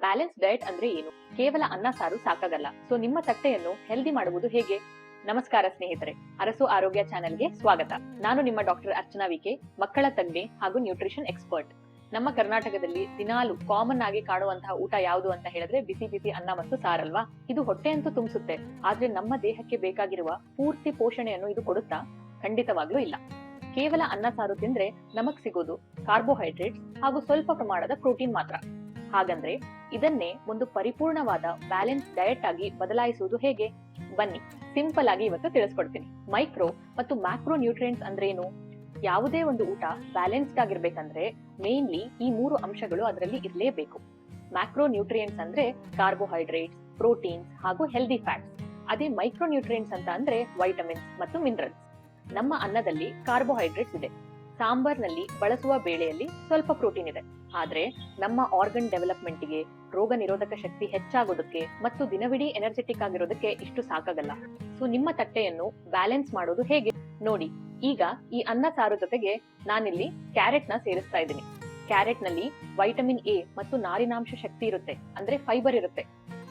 Balance diet ಅಂದ್ರೆ ಏನು? ಕೇವಲ ಅನ್ನ ಸಾರು ಸಾಕಾಗಲ್ಲ. ಸೊ ನಿಮ್ಮ ತಟ್ಟೆಯನ್ನು ಹೆಲ್ದಿ ಮಾಡುವುದು ಹೇಗೆ? ನಮಸ್ಕಾರ ಸ್ನೇಹಿತರೆ, ಅರಸು ಆರೋಗ್ಯ ಚಾನೆಲ್ಗೆ ಸ್ವಾಗತ. ನಾನು ನಿಮ್ಮ ಡಾಕ್ಟರ್ ಅರ್ಚನಾ ವಿಕೆ, ಮಕ್ಕಳ ತಜ್ಞೆ ಹಾಗೂ ನ್ಯೂಟ್ರಿಷನ್ ಎಕ್ಸ್ಪರ್ಟ್. ನಮ್ಮ ಕರ್ನಾಟಕದಲ್ಲಿ ದಿನಾಲು ಕಾಮನ್ ಆಗಿ ಕಾಣುವಂತಹ ಊಟ ಯಾವುದು ಅಂತ ಹೇಳಿದ್ರೆ ಬಿಸಿ ಬಿಸಿ ಅನ್ನ ಮತ್ತು ಸಾರಲ್ವಾ? ಇದು ಹೊಟ್ಟೆಯಂತೂ ತುಂಬಿಸುತ್ತೆ, ಆದ್ರೆ ನಮ್ಮ ದೇಹಕ್ಕೆ ಬೇಕಾಗಿರುವ ಪೂರ್ತಿ ಪೋಷಣೆಯನ್ನು ಇದು ಕೊಡುತ್ತಾ? ಖಂಡಿತವಾಗ್ಲೂ ಇಲ್ಲ. ಕೇವಲ ಅನ್ನ ಸಾರು ತಿಂದ್ರೆ ನಮಗ್ ಸಿಗೋದು ಕಾರ್ಬೋಹೈಡ್ರೇಟ್ಸ್ ಹಾಗೂ ಸ್ವಲ್ಪ ಪ್ರಮಾಣದ ಪ್ರೋಟೀನ್ ಮಾತ್ರ. ಹಾಗಂದ್ರೆ ಇದನ್ನೇ ಒಂದು ಪರಿಪೂರ್ಣವಾದ ಬ್ಯಾಲೆನ್ಸ್ ಡಯಟ್ ಆಗಿ ಬದಲಾಯಿಸುವುದು ಹೇಗೆ? ಬನ್ನಿ ಸಿಂಪಲ್ ಆಗಿ ಇವತ್ತು ತಿಳಿಸ್ಕೊಡ್ತೀನಿ. ಮೈಕ್ರೋ ಮತ್ತು ಮ್ಯಾಕ್ರೋ ನ್ಯೂಟ್ರಿಯೆಂಟ್ಸ್ ಅಂದ್ರೆ ಏನು? ಯಾವುದೇ ಒಂದು ಊಟ ಬ್ಯಾಲೆನ್ಸ್ಡ್ ಆಗಿರ್ಬೇಕಂದ್ರೆ ಮೇನ್ಲಿ ಈ 3 ಅಂಶಗಳು ಅದರಲ್ಲಿ ಇರಲೇಬೇಕು. ಮ್ಯಾಕ್ರೋ ನ್ಯೂಟ್ರಿಯೆಂಟ್ಸ್ ಅಂದ್ರೆ ಕಾರ್ಬೋಹೈಡ್ರೇಟ್ಸ್, ಪ್ರೋಟೀನ್ಸ್ ಹಾಗೂ ಹೆಲ್ದಿ ಫ್ಯಾಟ್ಸ್. ಅದೇ ಮೈಕ್ರೋ ನ್ಯೂಟ್ರಿಯೆಂಟ್ಸ್ ಅಂತ ಅಂದ್ರೆ ವೈಟಮಿನ್ಸ್ ಮತ್ತು ಮಿನರಲ್ಸ್. ನಮ್ಮ ಅನ್ನದಲ್ಲಿ ಕಾರ್ಬೋಹೈಡ್ರೇಟ್ಸ್ ಇದೆ, ಸಾಂಬಾರ್ನಲ್ಲಿ ಬಳಸುವ ಬೇಳೆಯಲ್ಲಿ ಸ್ವಲ್ಪ ಪ್ರೋಟೀನ್ ಇದೆ. ಆದ್ರೆ ನಮ್ಮ ಆರ್ಗನ್ ಡೆವಲಪ್ಮೆಂಟ್ಗೆ, ರೋಗ ನಿರೋಧಕ ಶಕ್ತಿ ಹೆಚ್ಚಾಗೋದಕ್ಕೆ ಮತ್ತು ದಿನವಿಡೀ ಎನರ್ಜೆಟಿಕ್ ಆಗಿರೋದಕ್ಕೆ ಇಷ್ಟು ಸಾಕಾಗಲ್ಲ. ಸೊ ನಿಮ್ಮ ತಟ್ಟೆಯನ್ನು ಬ್ಯಾಲೆನ್ಸ್ ಮಾಡೋದು ಹೇಗೆ ನೋಡಿ. ಈಗ ಈ ಅನ್ನ ಸಾರು ಜೊತೆಗೆ ನಾನಿಲ್ಲಿ ಕ್ಯಾರೆಟ್ ನ ಸೇರಿಸ್ತಾ ಇದ್ದೀನಿ. ಕ್ಯಾರೆಟ್ ನಲ್ಲಿ ವೈಟಮಿನ್ ಎ ಮತ್ತು ನಾರಿನಾಂಶ ಶಕ್ತಿ ಇರುತ್ತೆ, ಅಂದ್ರೆ ಫೈಬರ್ ಇರುತ್ತೆ.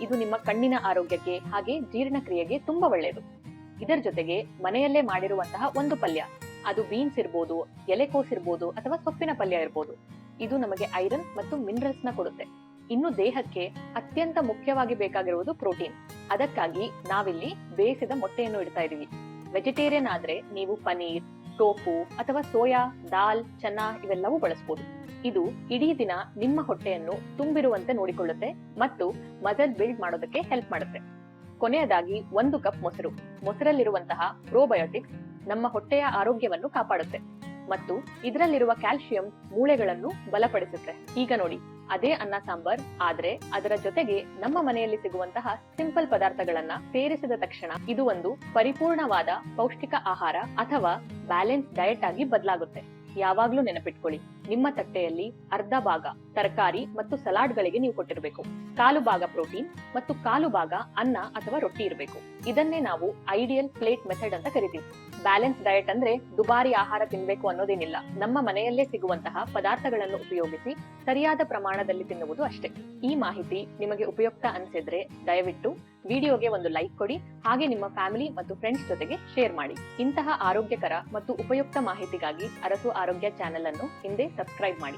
ಇದು ನಿಮ್ಮ ಕಣ್ಣಿನ ಆರೋಗ್ಯಕ್ಕೆ ಹಾಗೆ ಜೀರ್ಣಕ್ರಿಯೆಗೆ ತುಂಬಾ ಒಳ್ಳೆಯದು. ಇದರ ಜೊತೆಗೆ ಮನೆಯಲ್ಲೇ ಮಾಡಿರುವಂತಹ ಒಂದು ಪಲ್ಯ, ಅದು ಬೀನ್ಸ್ ಇರ್ಬೋದು, ಎಲೆಕೋಸ್ ಇರ್ಬೋದು ಅಥವಾ ಸೊಪ್ಪಿನ ಪಲ್ಯ ಇರ್ಬೋದು. ಇದು ನಮಗೆ ಐರನ್ ಮತ್ತು ಮಿನರಲ್ಸ್ ನ ಕೊಡುತ್ತೆ. ಇನ್ನು ದೇಹಕ್ಕೆ ಅತ್ಯಂತ ಮುಖ್ಯವಾಗಿ ಬೇಕಾಗಿರುವುದು ಪ್ರೋಟೀನ್. ಅದಕ್ಕಾಗಿ ನಾವಿಲ್ಲಿ ಬೇಯಿಸಿದ ಮೊಟ್ಟೆಯನ್ನು ಇಡ್ತಾ ಇದೀವಿ. ವೆಜಿಟೇರಿಯನ್ ಆದ್ರೆ ನೀವು ಪನೀರ್, ಟೋಫು ಅಥವಾ ಸೋಯಾ, ದಾಲ್, ಚನ್ನಾ ಇವೆಲ್ಲವೂ ಬಳಸಬಹುದು. ಇದು ಇಡೀ ದಿನ ನಿಮ್ಮ ಹೊಟ್ಟೆಯನ್ನು ತುಂಬಿರುವಂತೆ ನೋಡಿಕೊಳ್ಳುತ್ತೆ ಮತ್ತು ಮಸಲ್ ಬಿಲ್ಡ್ ಮಾಡೋದಕ್ಕೆ ಹೆಲ್ಪ್ ಮಾಡುತ್ತೆ. ಕೊನೆಯದಾಗಿ 1 ಕಪ್ ಮೊಸರು. ಮೊಸರಲ್ಲಿರುವಂತಹ ಪ್ರೋಬಯೋಟಿಕ್ಸ್ ನಮ್ಮ ಹೊಟ್ಟೆಯ ಆರೋಗ್ಯವನ್ನು ಕಾಪಾಡುತ್ತೆ ಮತ್ತು ಇದರಲ್ಲಿರುವ ಕ್ಯಾಲ್ಸಿಯಂ ಮೂಳೆಗಳನ್ನು ಬಲಪಡಿಸುತ್ತೆ. ಈಗ ನೋಡಿ, ಅದೇ ಅನ್ನ ಸಾಂಬಾರ್ ಆದ್ರೆ ಅದರ ಜೊತೆಗೆ ನಮ್ಮ ಮನೆಯಲ್ಲಿ ಸಿಗುವಂತಹ ಸಿಂಪಲ್ ಪದಾರ್ಥಗಳನ್ನ ಸೇರಿಸಿದ ತಕ್ಷಣ ಇದು ಒಂದು ಪರಿಪೂರ್ಣವಾದ ಪೌಷ್ಟಿಕ ಆಹಾರ ಅಥವಾ ಬ್ಯಾಲೆನ್ಸ್ ಡಯಟ್ ಆಗಿ ಬದಲಾಗುತ್ತೆ. ಯಾವಾಗ್ಲೂ ನೆನಪಿಟ್ಕೊಳ್ಳಿ, ನಿಮ್ಮ ತಟ್ಟೆಯಲ್ಲಿ ಅರ್ಧ ಭಾಗ ತರಕಾರಿ ಮತ್ತು ಸಲಾಡ್ ಗಳಿಗೆ ನೀವು ಕೊಟ್ಟಿರಬೇಕು, ಕಾಲು ಭಾಗ ಪ್ರೋಟೀನ್ ಮತ್ತು ಕಾಲು ಭಾಗ ಅನ್ನ ಅಥವಾ ರೊಟ್ಟಿ ಇರಬೇಕು. ಇದನ್ನೇ ನಾವು ಐಡಿಯಲ್ ಪ್ಲೇಟ್ ಮೆಥಡ್ ಅಂತ ಕರಿತೀವಿ. ಬ್ಯಾಲೆನ್ಸ್ ಡಯಟ್ ಅಂದ್ರೆ ದುಬಾರಿ ಆಹಾರ ತಿನ್ಬೇಕು ಅನ್ನೋದೇನಿಲ್ಲ. ನಮ್ಮ ಮನೆಯಲ್ಲೇ ಸಿಗುವಂತಹ ಪದಾರ್ಥಗಳನ್ನು ಉಪಯೋಗಿಸಿ ಸರಿಯಾದ ಪ್ರಮಾಣದಲ್ಲಿ ತಿನ್ನುವುದು ಅಷ್ಟೇ. ಈ ಮಾಹಿತಿ ನಿಮಗೆ ಉಪಯುಕ್ತ ಅನ್ಸಿದ್ರೆ ದಯವಿಟ್ಟು ವಿಡಿಯೋಗೆ ಒಂದು ಲೈಕ್ ಕೊಡಿ, ಹಾಗೆ ನಿಮ್ಮ ಫ್ಯಾಮಿಲಿ ಮತ್ತು ಫ್ರೆಂಡ್ಸ್ ಜೊತೆಗೆ ಶೇರ್ ಮಾಡಿ. ಇಂತಹ ಆರೋಗ್ಯಕರ ಮತ್ತು ಉಪಯುಕ್ತ ಮಾಹಿತಿಗಾಗಿ ಅರಸು ಆರೋಗ್ಯ ಚಾನೆಲ್ ಅನ್ನು ಹಿಂದೆ ಸಬ್ಸ್ಕ್ರೈಬ್ ಮಾಡಿ.